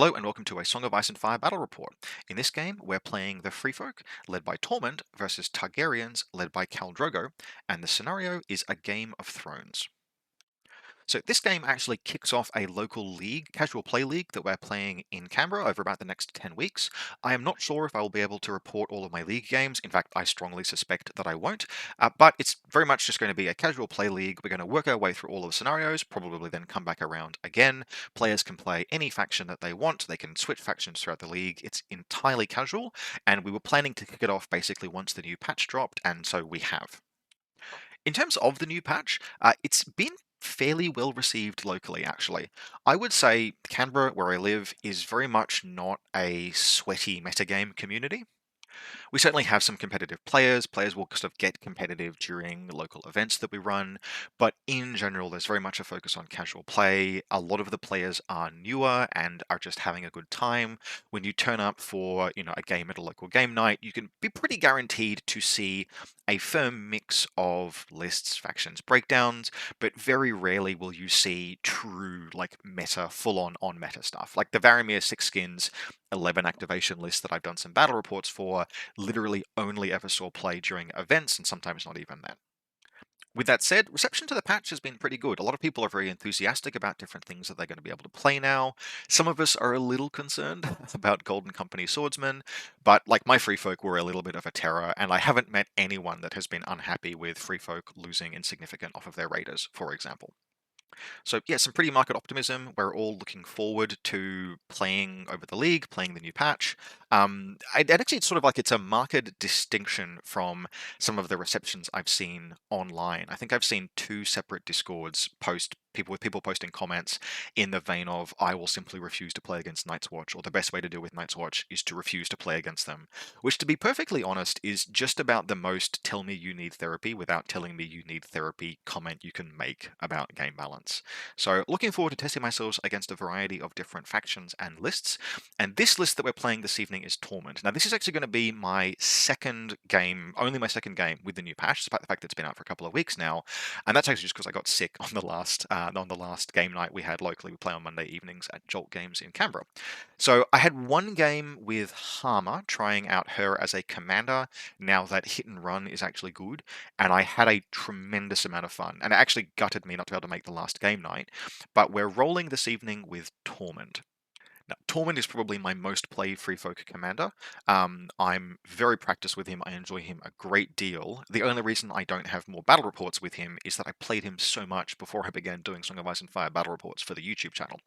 Hello and welcome to a Song of Ice and Fire battle report. In this game, we're playing the Free Folk, led by Tormund, versus Targaryens, led by Khal Drogo, and the scenario is a Game of Thrones. So this game actually kicks off a local league, casual play league, that we're playing in Canberra over about the next 10 weeks. I am not sure if I will be able to report all of my league games. In fact, I strongly suspect that I won't. But it's very much just going to be a casual play league. We're going to work our way through all of the scenarios, probably then come back around again. Players can play any faction that they want. They can switch factions throughout the league. It's entirely casual, and we were planning to kick it off basically once the new patch dropped, and so we have. In terms of the new patch, it's been fairly well received locally, actually. I would say Canberra, where I live, is very much not a sweaty metagame community. We certainly have some competitive players. Players will sort of get competitive during local events that we run, but in general, there's very much a focus on casual play. A lot of the players are newer and are just having a good time. When you turn up for, a game at a local game night, you can be pretty guaranteed to see a firm mix of lists, factions, breakdowns, but very rarely will you see true, like, meta, full-on meta stuff. Like the Varamyr Sixskins 11 activation list that I've done some battle reports for literally only ever saw play during events, and sometimes not even then. With that said, reception to the patch has been pretty good. A lot of people are very enthusiastic about different things that they're going to be able to play now. Some of us are a little concerned about Golden Company swordsmen, but like my free folk were a little bit of a terror, and I haven't met anyone that has been unhappy with free folk losing insignificant off of their raiders, for example. So yeah, some pretty market optimism. We're all looking forward to playing over the league, playing the new patch. I'd actually, it's sort of like it's a marked distinction from some of the receptions I've seen online. I think I've seen two separate Discords post people posting comments in the vein of "I will simply refuse to play against Night's Watch," or "the best way to deal with Night's Watch is to refuse to play against them," which, to be perfectly honest, is just about the most "tell me you need therapy without telling me you need therapy" comment you can make about game balance. So looking forward to testing myself against a variety of different factions and lists. And this list that we're playing this evening is Tormund. Now this is actually going to be my second game, only my second game with the new patch, despite the fact that it's been out for a couple of weeks now. And that's actually just because I got sick on the last game night we had locally. We play on Monday evenings at Jolt Games in Canberra. So I had one game with Harma, trying out her as a commander, now that hit and run is actually good, and I had a tremendous amount of fun. And it actually gutted me not to be able to make the last game night, but we're rolling this evening with Tormund. Now, Tormund is probably my most played free folk commander. I'm very practiced with him. I enjoy him a great deal. The only reason I don't have more battle reports with him is that I played him so much before I began doing Song of Ice and Fire battle reports for the YouTube channel.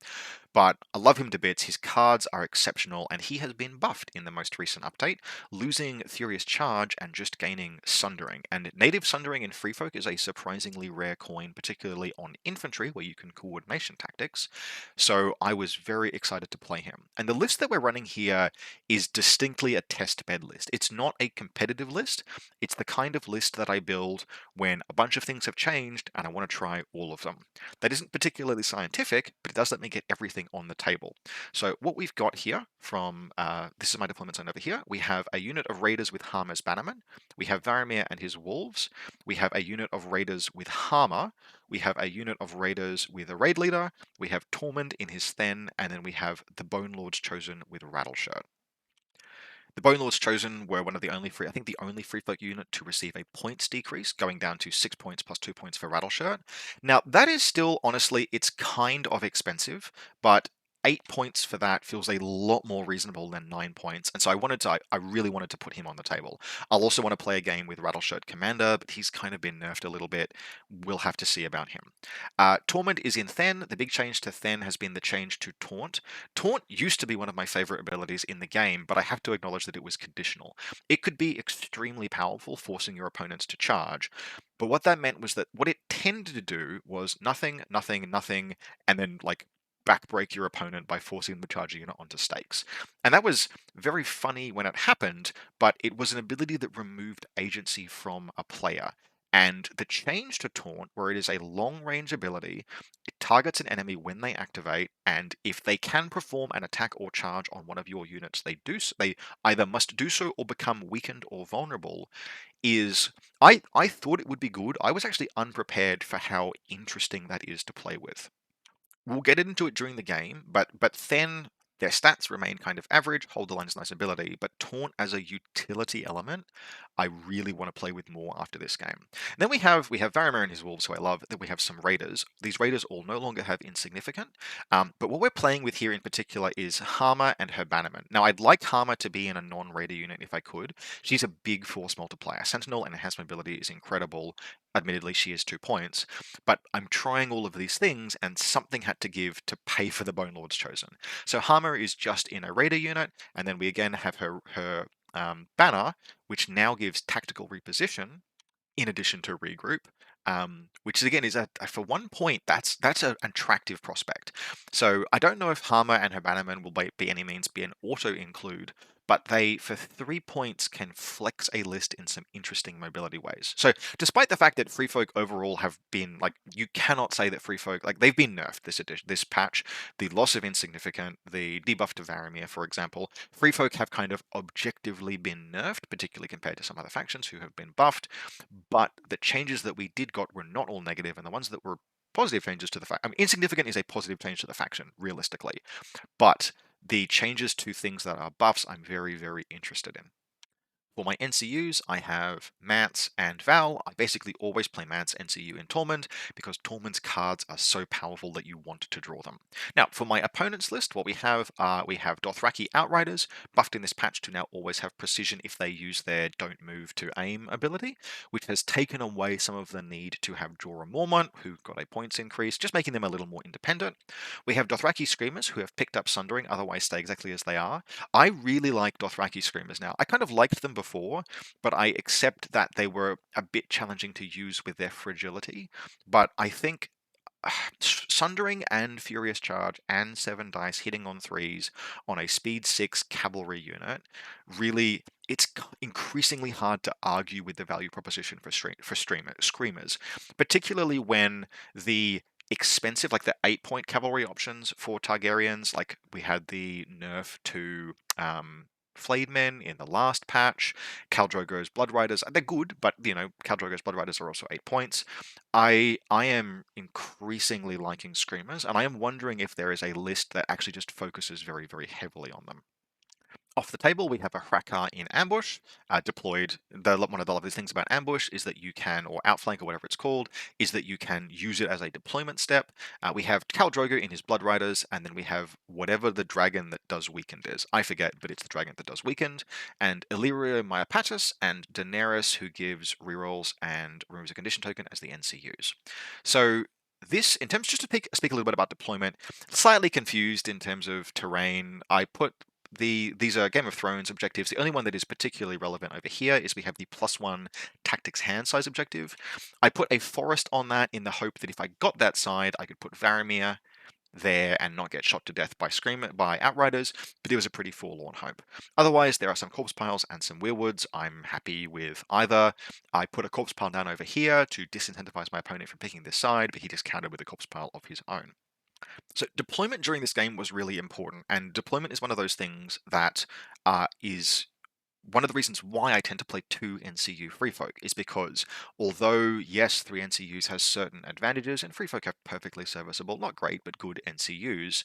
But I love him to bits. His cards are exceptional, and he has been buffed in the most recent update, losing Furious Charge and just gaining Sundering. And native Sundering in free folk is a surprisingly rare coin, particularly on infantry, where you can coordination tactics. So I was very excited to play him. And the list that we're running here is distinctly a test bed list. It's not a competitive list. It's the kind of list that I build when a bunch of things have changed and I want to try all of them. That isn't particularly scientific, but it does let me get everything on the table. So what we've got here from, this is my deployment zone over here, we have a unit of Raiders with Harma's Bannerman, we have Varamyr and his Wolves, we have a unit of Raiders with Harma, we have a unit of Raiders with a Raid Leader, we have Tormund in his Thenn, and then we have the Bonelords chosen with Rattleshirt. The Bonelords chosen were one of the only I think the only free folk unit to receive a points decrease, going down to 6 points plus 2 points for Rattleshirt. Now, that is still, honestly, it's kind of expensive, but 8 points for that feels a lot more reasonable than 9 points, and so I really wanted to put him on the table. I'll also want to play a game with Rattleshirt Commander, but he's kind of been nerfed a little bit. We'll have to see about him. Tormund is in Thenn. The big change to Thenn has been the change to Taunt. Taunt used to be one of my favorite abilities in the game, but I have to acknowledge that it was conditional. It could be extremely powerful, forcing your opponents to charge, but what that meant was that what it tended to do was nothing, nothing, nothing, and then, like, backbreak your opponent by forcing the charger unit onto stakes. And that was very funny when it happened, but it was an ability that removed agency from a player. And the change to Taunt, where it is a long-range ability, it targets an enemy when they activate, and if they can perform an attack or charge on one of your units, they either must do so or become weakened or vulnerable. I thought it would be good. I was actually unprepared for how interesting that is to play with. We'll get into it during the game, but Thenn Their stats remain kind of average, Hold the Line is a nice ability, but Taunt as a utility element, I really want to play with more after this game. And then we have Varamyr and his Wolves, who I love. Then we have some Raiders. These Raiders all no longer have Insignificant, but what we're playing with here in particular is Harma and her Bannerman. Now, I'd like Harma to be in a non-Raider unit if I could. She's a big force multiplier. Sentinel and enhancement ability is incredible. Admittedly, she is 2 points, but I'm trying all of these things, and something had to give to pay for the Bonelord's Chosen. So Harma is just in a Raider unit, and then we again have her banner, which now gives tactical reposition in addition to regroup, which again is for 1 point that's an attractive prospect. So I don't know if Harma and her Bannerman will by any means be an auto include, but they for 3 points can flex a list in some interesting mobility ways. So despite the fact that Free Folk overall have been like, you cannot say that Free Folk, like, they've been nerfed this patch. The loss of Insignificant, the debuff to Varamyr, for example, Free Folk have kind of objectively been nerfed, particularly compared to some other factions who have been buffed. But the changes that we did got were not all negative, and the ones that were positive changes to the fact, I mean, Insignificant is a positive change to the faction, realistically, but the changes to things that are buffs, I'm very, very interested in. For my NCUs, I have Mance and Val. I basically always play Mance NCU in Tormund because Tormund's cards are so powerful that you want to draw them. Now, for my opponents list, what we have Dothraki Outriders, buffed in this patch to now always have precision if they use their Don't Move to Aim ability, which has taken away some of the need to have Jorah Mormont, who got a points increase, just making them a little more independent. We have Dothraki Screamers, who have picked up Sundering, otherwise stay exactly as they are. I really like Dothraki Screamers now. I kind of liked them before, but I accept that they were a bit challenging to use with their fragility. But I think Sundering and Furious Charge and 7 dice hitting on 3s on a speed 6 cavalry unit, really, it's increasingly hard to argue with the value proposition for Screamers, particularly when the expensive, like the 8-point cavalry options for Targaryens, like we had the nerf to Flayed Men in the last patch, Khal Drogo's Bloodriders, they're good, but Khal Drogo's Bloodriders are also 8 points. I am increasingly liking Screamers, and I am wondering if there is a list that actually just focuses very, very heavily on them. Off the table, we have a Hrakkar in ambush, deployed. One of the lovely things about ambush is that you can, or outflank or whatever it's called, is that you can use it as a deployment step. We have Khal Drogo in his Bloodriders, and then we have whatever the dragon that does weakened is. I forget, but it's the dragon that does weakened. And Illyrio Mopatis and Daenerys, who gives rerolls and removes a condition token as the NCUs. So this, in terms, just to speak a little bit about deployment, slightly confused in terms of terrain. I put these are Game of Thrones objectives. The only one that is particularly relevant over here is we have the +1 tactics hand size objective. I put a forest on that in the hope that if I got that side, I could put Varamyr there and not get shot to death by Outriders, but it was a pretty forlorn hope. Otherwise, there are some corpse piles and some weirwoods. I'm happy with either. I put a corpse pile down over here to disincentivize my opponent from picking this side, but he just countered with a corpse pile of his own. So deployment during this game was really important, and deployment is one of those things that is one of the reasons why I tend to play 2 NCU Free Folk, is because although, yes, 3 NCUs has certain advantages, and Free Folk have perfectly serviceable, not great, but good NCUs,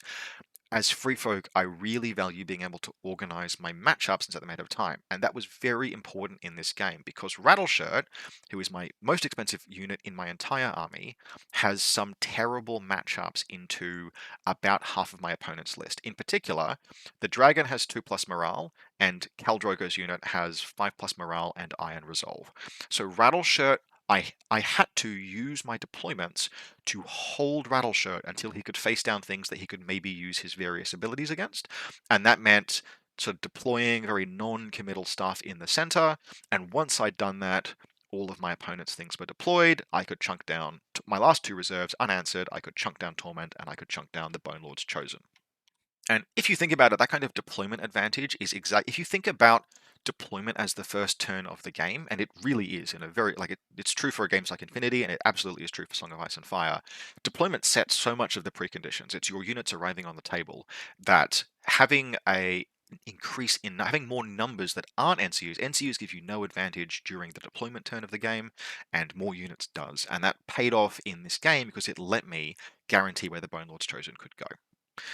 as Free Folk, I really value being able to organize my matchups and set them ahead of time. And that was very important in this game because Rattleshirt, who is my most expensive unit in my entire army, has some terrible matchups into about half of my opponent's list. In particular, the Dragon has 2+ morale, and Khal Drogo's unit has 5+ morale and Iron Resolve. So Rattleshirt, I had to use my deployments to hold Rattleshirt until he could face down things that he could maybe use his various abilities against. And that meant sort of deploying very non-committal stuff in the center. And once I'd done that, all of my opponent's things were deployed. I could chunk down my last 2 reserves unanswered. I could chunk down Torment, and I could chunk down the Bonelord's Chosen. And if you think about it, that kind of deployment advantage is if you think about deployment as the first turn of the game, and it really is in a very, it's true for games like Infinity, and it absolutely is true for Song of Ice and Fire. Deployment sets so much of the preconditions. It's your units arriving on the table that having having more numbers that aren't NCUs. NCUs give you no advantage during the deployment turn of the game, and more units does. And that paid off in this game because it let me guarantee where the Bonelord's Chosen could go.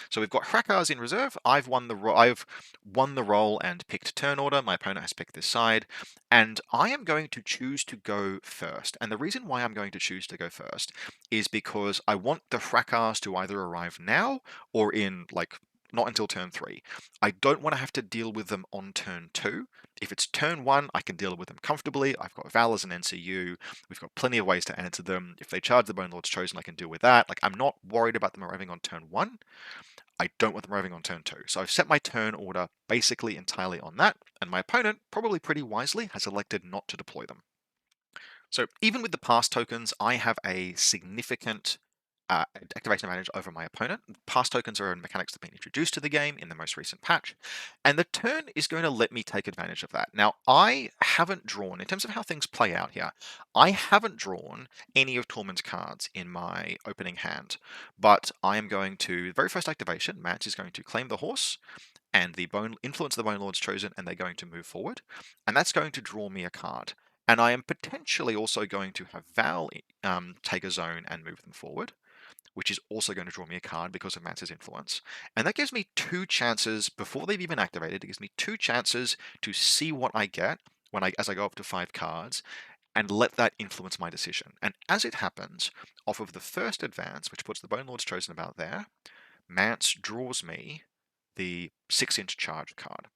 So we've got Hrakkars in reserve. I've won the role and picked turn order. My opponent has picked this side, and I am going to choose to go first. And the reason why I'm going to choose to go first is because I want the Hrakkars to either arrive now or in like not until turn 3. I don't want to have to deal with them on turn 2. If it's turn 1, I can deal with them comfortably. I've got Val as an NCU. We've got plenty of ways to answer them. If they charge the Bonelord's Chosen, I can deal with that. Like, I'm not worried about them arriving on turn 1. I don't want them arriving on turn 2. So I've set my turn order basically entirely on that, and my opponent, probably pretty wisely, has elected not to deploy them. So even with the pass tokens, I have a significant activation advantage over my opponent. Pass tokens are mechanics that have been introduced to the game in the most recent patch, and the turn is going to let me take advantage of that. Now, I haven't drawn, in terms of how things play out here, I haven't drawn any of Tormund's cards in my opening hand, but I am going to, the very first activation, Mance is going to claim the horse, and the influence of the Bonelord's Chosen, and they're going to move forward, and that's going to draw me a card. And I am potentially also going to have Val take a zone and move them forward, which is also going to draw me a card because of Mance's influence. And that gives me 2 chances, before they've even activated, it gives me 2 chances to see what I get as I go up to 5 cards, and let that influence my decision. And as it happens, off of the first advance, which puts the Bonelord's Chosen about there, Mance draws me the 6-inch charge card.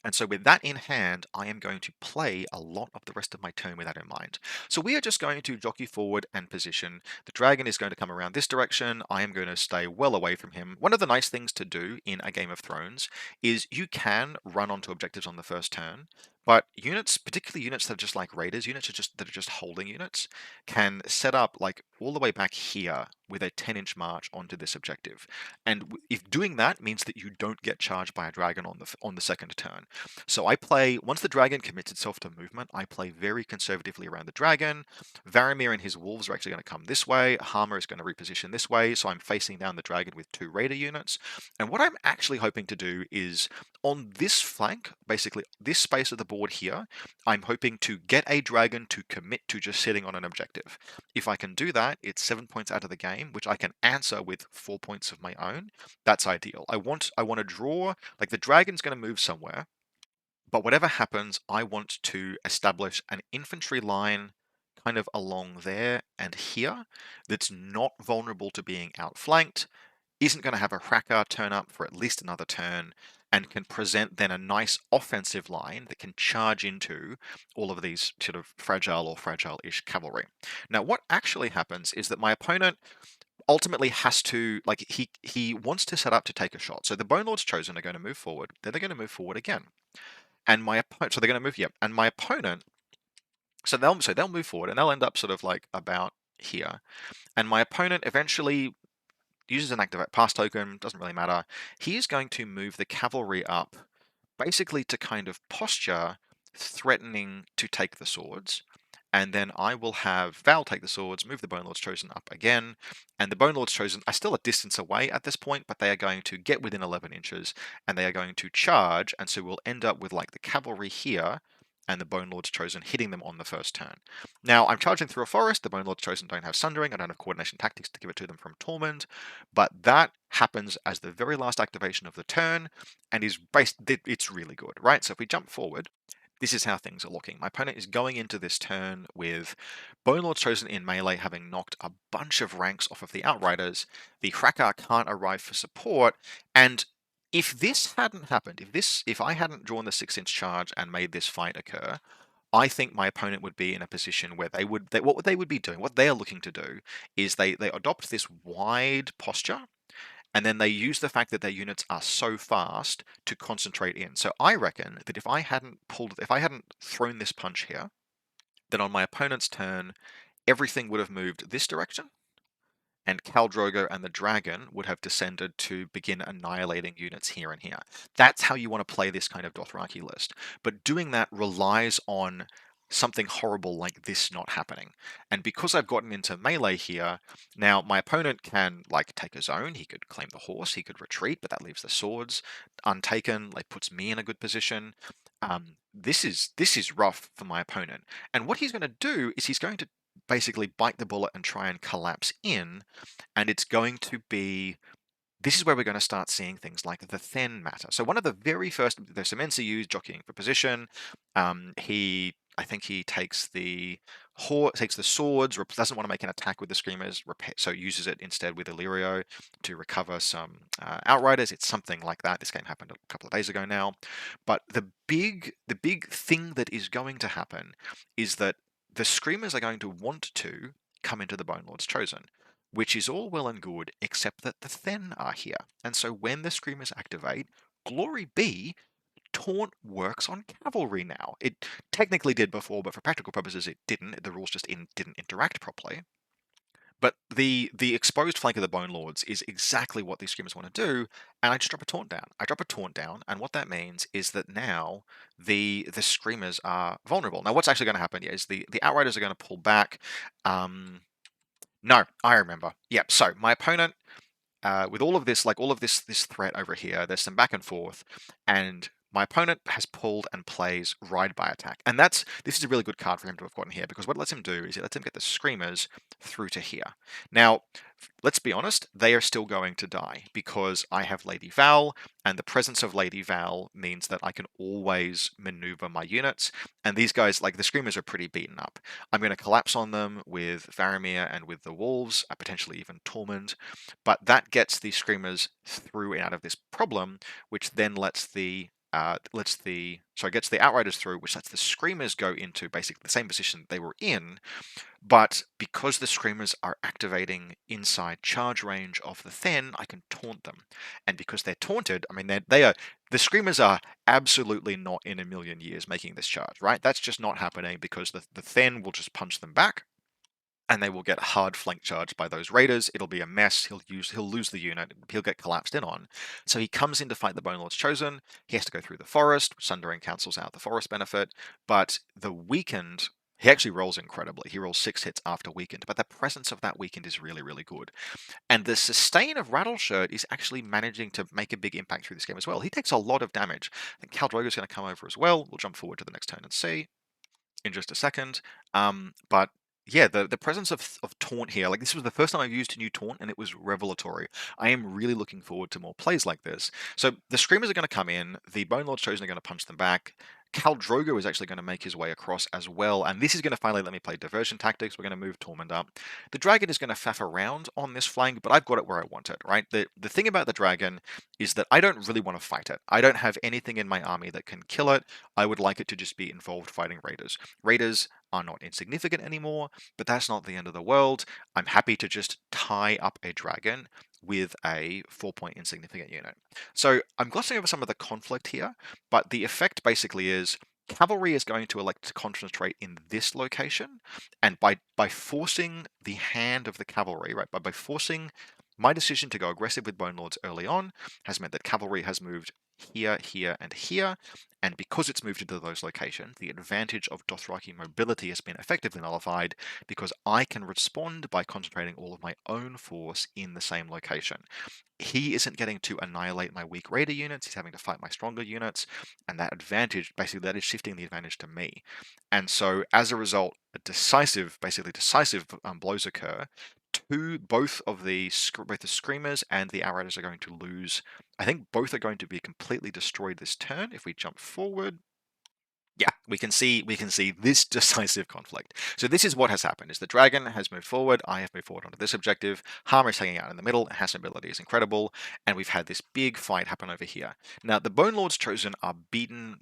And so with that in hand, I am going to play a lot of the rest of my turn with that in mind. So we are just going to jockey forward and position. The dragon is going to come around this direction. I am going to stay well away from him. One of the nice things to do in a Game of Thrones is you can run onto objectives on the first turn, but units, particularly units that are just like raiders, units that are just holding units, can set up like all the way back here with a 10-inch march onto this objective. And if doing that means that you don't get charged by a dragon on the second turn. So I play, once the dragon commits itself to movement, I play very conservatively around the dragon. Varamyr and his wolves are actually going to come this way. Harma is going to reposition this way, so I'm facing down the dragon with 2 raider units. And what I'm actually hoping to do is, on this flank, basically this space of the board here, I'm hoping to get a dragon to commit to just sitting on an objective. If I can do that, it's 7 points out of the game, which I can answer with 4 points of my own. That's ideal. I want to draw, like, the dragon's going to move somewhere, but whatever happens, I want to establish an infantry line kind of along there and here that's not vulnerable to being outflanked, isn't going to have a Hrakkar turn up for at least another turn, and can present then a nice offensive line that can charge into all of these sort of fragile or fragile-ish cavalry. Now, what actually happens is that my opponent ultimately has to, like, he wants to set up to take a shot. So the Bonelord's Chosen are going to move forward, then they're going to move forward again. And my opponent, so they're going to move, yep. And my opponent, so they'll move forward and they'll end up sort of like about here. And my opponent eventually uses an activate pass token, doesn't really matter. He is going to move the cavalry up, basically to kind of posture, threatening to take the swords. And then I will have Val take the swords, move the Bonelord's Chosen up again, and the Bonelord's Chosen are still a distance away at this point, but they are going to get within 11 inches, and they are going to charge, and so we'll end up with like the cavalry here, and the Bonelord's Chosen hitting them on the first turn. Now, I'm charging through a forest, the Bonelord's Chosen don't have Sundering, I don't have Coordination Tactics to give it to them from Tormund, but that happens as the very last activation of the turn, and it's really good, right? So if we jump forward, this is how things are looking. My opponent is going into this turn with Bonelord's Chosen in melee, having knocked a bunch of ranks off of the Outriders. The Hrakkar can't arrive for support, and if this hadn't happened, if I hadn't drawn the 6-inch charge and made this fight occur, I think my opponent would be in a position where what they would be doing, what they are looking to do, is they adopt this wide posture, and then they use the fact that their units are so fast to concentrate in. So I reckon that if I hadn't thrown this punch here, then on my opponent's turn, everything would have moved this direction, and Khal Drogo and the dragon would have descended to begin annihilating units here and here. That's how you want to play this kind of Dothraki list. But doing that relies on something horrible like this not happening. And because I've gotten into melee here, now my opponent can like take a zone, he could claim the horse, he could retreat, but that leaves the swords untaken, like puts me in a good position. This is rough for my opponent. And what he's going to do is he's going to basically bite the bullet and try and collapse in, and it's going to be this is where we're going to start seeing things like the Thenn matter. So one of the very first, there's some NCUs jockeying for position. I think he takes the swords, doesn't want to make an attack with the Screamers, so uses it instead with Illyrio to recover some Outriders. It's something like that. This game happened a couple of days ago now. But the big thing that is going to happen is that the Screamers are going to want to come into the Bonelord's Chosen, which is all well and good, except that the Thenn are here. And so when the Screamers activate, glory be, Taunt works on cavalry now. It technically did before, but for practical purposes it didn't. The rules just didn't interact properly. But the exposed flank of the Bonelords is exactly what these Screamers want to do, and I just drop a taunt down. I drop a taunt down, and what that means is that now the Screamers are vulnerable. Now what's actually going to happen is the Outriders are going to pull back. No, I remember. Yep, so my opponent, with all of this, this threat over here, there's some back and forth, and my opponent has pulled and plays Ride by Attack. And this is a really good card for him to have gotten here, because what it lets him do is it lets him get the Screamers through to here. Now, let's be honest, they are still going to die, because I have Lady Val, and the presence of Lady Val means that I can always maneuver my units, and these guys, like the Screamers, are pretty beaten up. I'm going to collapse on them with Varamyr and with the Wolves, potentially even Tormund, but that gets the Screamers through and out of this problem, which then gets the Outriders through, which lets the Screamers go into basically the same position they were in, but because the Screamers are activating inside charge range of the Thenn, I can taunt them. And because they're taunted, I mean, the Screamers are absolutely not in a million years making this charge, right? That's just not happening, because the Thenn will just punch them back, and they will get hard flank charged by those raiders. It'll be a mess. He'll lose the unit. He'll get collapsed in on. So he comes in to fight the Bonelord's Chosen. He has to go through the forest, which Sundering cancels out the forest benefit. But the weakened, he actually rolls incredibly. He rolls 6 hits after weakened, but the presence of that weakened is really, really good. And the sustain of Rattleshirt is actually managing to make a big impact through this game as well. He takes a lot of damage. I think Khal Drogo is going to come over as well. We'll jump forward to the next turn and see in just a second. But yeah, the presence of taunt here, like this was the first time I've used a new taunt, and it was revelatory. I am really looking forward to more plays like this. So the Screamers are going to come in, the Bonelord's Chosen are going to punch them back. Khal Drogo is actually going to make his way across as well, and this is going to finally let me play diversion tactics. We're going to move Tormund up. The Dragon is going to faff around on this flank, but I've got it where I want it, right? The thing about the Dragon is that I don't really want to fight it. I don't have anything in my army that can kill it. I would like it to just be involved fighting raiders. Raiders are not insignificant anymore, but that's not the end of the world. I'm happy to just tie up a dragon with a 4-point insignificant unit. So I'm glossing over some of the conflict here, but the effect basically is cavalry is going to elect to concentrate in this location, and by forcing the hand of the cavalry, right, by forcing my decision to go aggressive with Bonelords early on has meant that cavalry has moved here, here, and here, and because it's moved into those locations, the advantage of Dothraki mobility has been effectively nullified, because I can respond by concentrating all of my own force in the same location. He isn't getting to annihilate my weak raider units, he's having to fight my stronger units, and that advantage, basically that is shifting the advantage to me. And so as a result, decisive blows occur. Both the Screamers and the Outriders are going to lose. I think both are going to be completely destroyed this turn. If we jump forward, yeah, we can see this decisive conflict. So this is what has happened: is the dragon has moved forward, I have moved forward onto this objective. Harma is hanging out in the middle. Has ability is incredible, and we've had this big fight happen over here. Now the Bonelord's Chosen are beaten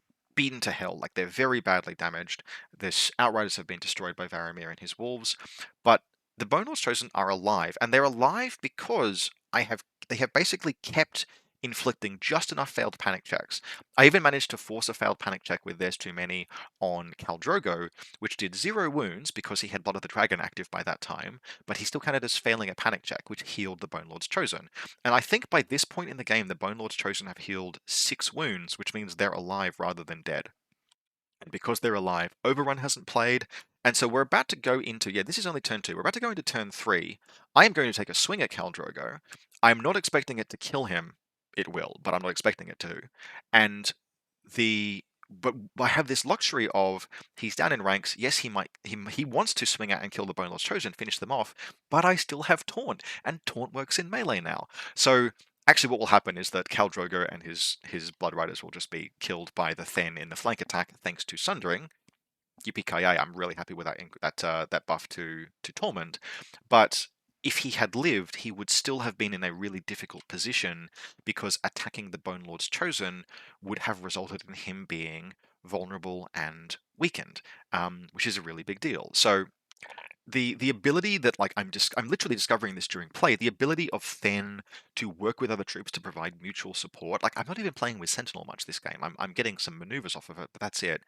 to hell, like they're very badly damaged. This Outriders have been destroyed by Varamyr and his wolves, but the Bonelord's Chosen are alive, and they're alive because they have basically kept inflicting just enough failed panic checks. I even managed to force a failed panic check with There's Too Many on Khal Drogo, which did 0 wounds because he had Blood of the Dragon active by that time, but he still counted as failing a panic check, which healed the Bonelord's Chosen. And I think by this point in the game, the Bonelord's Chosen have healed 6 wounds, which means they're alive rather than dead. And because they're alive, Overrun hasn't played, and so we're about to go into, this is only turn 2, we're about to go into turn 3. I am going to take a swing at Khal Drogo. I'm not expecting it to kill him. It will, but I'm not expecting it to. And but I have this luxury of, he's down in ranks. Yes, he wants to swing out and kill the Bonelord's Chosen, finish them off, but I still have Taunt, and Taunt works in melee now. So Actually, what will happen is that Khal Drogo and his Bloodriders will just be killed by the Thenn in the flank attack, thanks to Sundering. Yippee-ki-yay, I'm really happy with that buff to Tormund. But if he had lived, he would still have been in a really difficult position because attacking the Bonelord's Chosen would have resulted in him being vulnerable and weakened, which is a really big deal. So the ability that, like, I'm literally discovering this during play, the ability of Thenn to work with other troops to provide mutual support. Like, I'm not even playing with Sentinel much this game. I'm getting some maneuvers off of it, but that's it.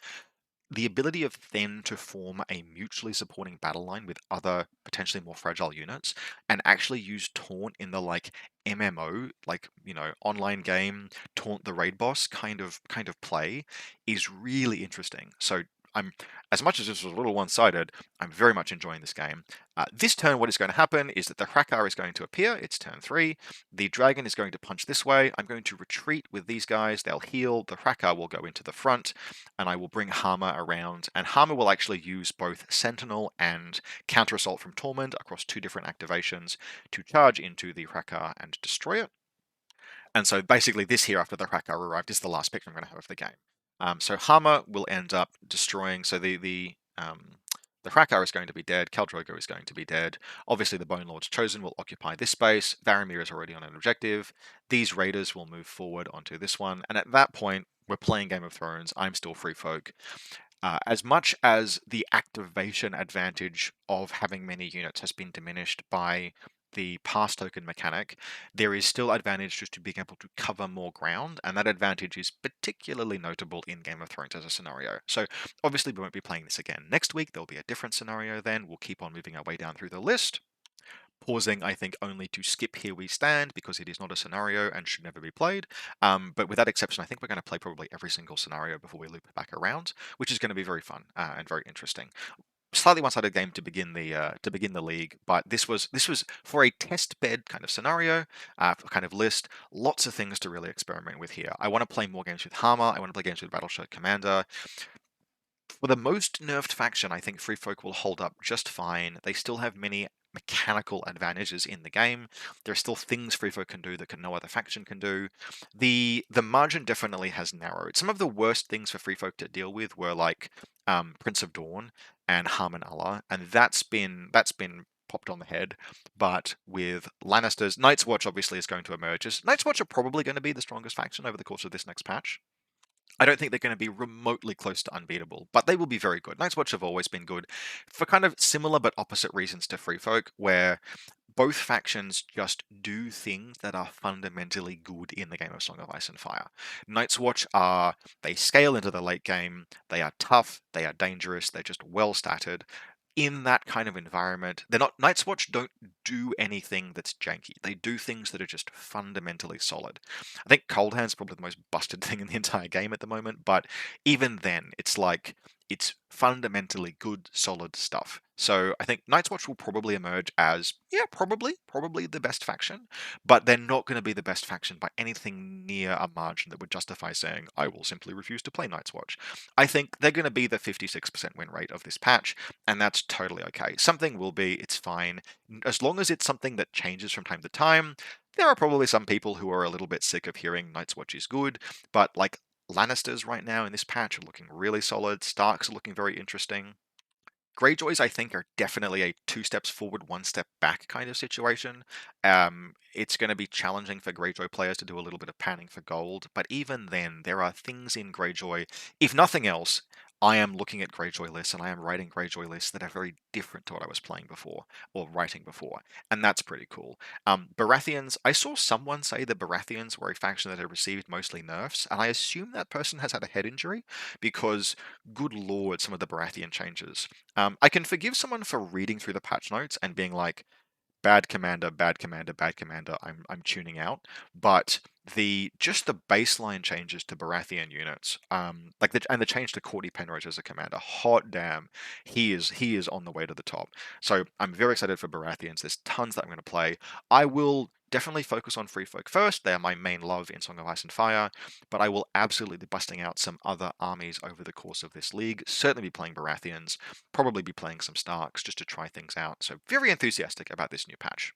The ability of Thenn to form a mutually supporting battle line with other potentially more fragile units and actually use Taunt in the, like, MMO, like, online game, taunt the raid boss kind of play is really interesting. So I'm, as much as this was a little one-sided, I'm very much enjoying this game. This turn, what is going to happen is that the Hrakkar is going to appear. It's turn 3. The dragon is going to punch this way. I'm going to retreat with these guys. They'll heal. The Hrakkar will go into the front, and I will bring Harma around. And Harma will actually use both Sentinel and Counter Assault from Tormund across 2 different activations to charge into the Hrakkar and destroy it. And so basically this here, after the Hrakkar arrived, is the last pick I'm going to have of the game. So Harma will end up destroying. So the Hrakkar is going to be dead. Khal Drogo is going to be dead. Obviously, the Bonelord's Chosen will occupy this space. Varamyr is already on an objective. These raiders will move forward onto this one. And at that point, we're playing Game of Thrones. I'm still free folk. As much as the activation advantage of having many units has been diminished by the pass token mechanic, there is still advantage just to being able to cover more ground, and that advantage is particularly notable in Game of Thrones as a scenario. So obviously we won't be playing this again next week. There'll be a different scenario then. We'll keep on moving our way down through the list. Pausing, I think, only to skip Here We Stand because it is not a scenario and should never be played. But with that exception, I think we're going to play probably every single scenario before we loop back around, which is going to be very fun and very interesting. Slightly one-sided game to begin the league, but this was for a test bed kind of scenario, kind of list. Lots of things to really experiment with here. I want to play more games with Harma. I want to play games with Rattleshirt Commander. For the most nerfed faction, I think Free Folk will hold up just fine. They still have many mechanical advantages in the game. There are still things Free Folk can do that no other faction can do. The margin definitely has narrowed. Some of the worst things for Free Folk to deal with were like Prince of Dawn and Harman Allah, and that's been popped on the head. But with Lannisters, Night's Watch obviously is going to emerge. Night's Watch are probably going to be the strongest faction over the course of this next patch. I don't think they're going to be remotely close to unbeatable, but they will be very good. Night's Watch have always been good for kind of similar but opposite reasons to Free Folk, where both factions just do things that are fundamentally good in the game of Song of Ice and Fire. Night's Watch they scale into the late game, they are tough, they are dangerous, they're just well statted. In that kind of environment, Night's Watch don't do anything that's janky. They do things that are just fundamentally solid. I think Cold Hand's probably the most busted thing in the entire game at the moment, but even then, it's like it's fundamentally good, solid stuff. So I think Night's Watch will probably emerge as, yeah, probably the best faction, but they're not going to be the best faction by anything near a margin that would justify saying, I will simply refuse to play Night's Watch. I think they're going to be the 56% win rate of this patch, and that's totally okay. Something will be, it's fine. As long as it's something that changes from time to time, there are probably some people who are a little bit sick of hearing Night's Watch is good, but like Lannisters right now in this patch are looking really solid. Starks are looking very interesting. Greyjoys, I think, are definitely a 2 steps forward, 1 step back kind of situation. It's going to be challenging for Greyjoy players to do a little bit of panning for gold, but even then, there are things in Greyjoy. If nothing else, I am looking at Greyjoy lists and I am writing Greyjoy lists that are very different to what I was playing before or writing before, and that's pretty cool. Baratheons, I saw someone say the Baratheons were a faction that had received mostly nerfs, and I assume that person has had a head injury because, good lord, some of the Baratheon changes. I can forgive someone for reading through the patch notes and being like, bad commander, bad commander, bad commander, I'm tuning out. But just the baseline changes to Baratheon units, and the change to Cordy Penrose as a commander, hot damn, he is on the way to the top. So I'm very excited for Baratheons. There's tons that I'm going to play. I will definitely focus on Free Folk first. They are my main love in Song of Ice and Fire, but I will absolutely be busting out some other armies over the course of this league. Certainly be playing Baratheons, probably be playing some Starks just to try things out. So very enthusiastic about this new patch.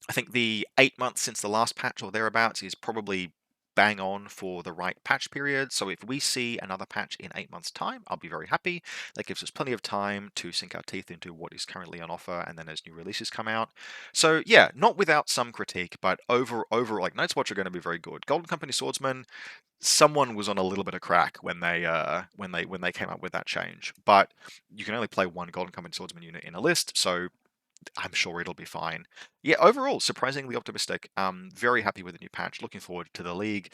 I think the 8 months since the last patch or thereabouts is probably bang on for the right patch period. So if we see another patch in 8 months' time, I'll be very happy. That gives us plenty of time to sink our teeth into what is currently on offer, and then as new releases come out. So yeah, not without some critique, but over like Night's Watch are going to be very good. Golden Company Swordsman, someone was on a little bit of crack when they came up with that change. But you can only play one Golden Company Swordsman unit in a list, so I'm sure it'll be fine. Yeah, overall, surprisingly optimistic. Very happy with the new patch. Looking forward to the league.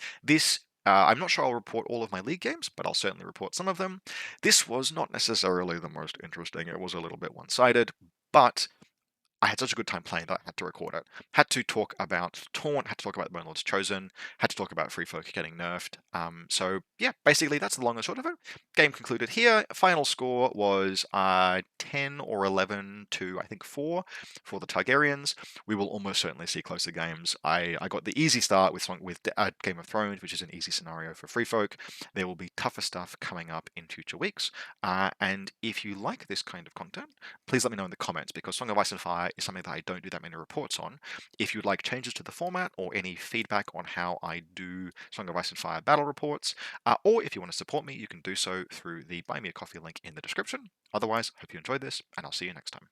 I'm not sure I'll report all of my league games, but I'll certainly report some of them. This was not necessarily the most interesting. It was a little bit one-sided, but I had such a good time playing that I had to record it. Had to talk about Taunt, had to talk about Bonelord's Chosen, had to talk about Free Folk getting nerfed. So yeah, basically that's the long and short of it. Game concluded here. Final score was 10 or 11 to I think 4 for the Targaryens. We will almost certainly see closer games. I got the easy start with Game of Thrones, which is an easy scenario for Free Folk. There will be tougher stuff coming up in future weeks. And if you like this kind of content, please let me know in the comments, because Song of Ice and Fire is something that I don't do that many reports on. If you'd like changes to the format or any feedback on how I do Song of Ice and Fire battle reports, or if you want to support me, you can do so through the Buy Me a Coffee link in the description. Otherwise, hope you enjoyed this, and I'll see you next time.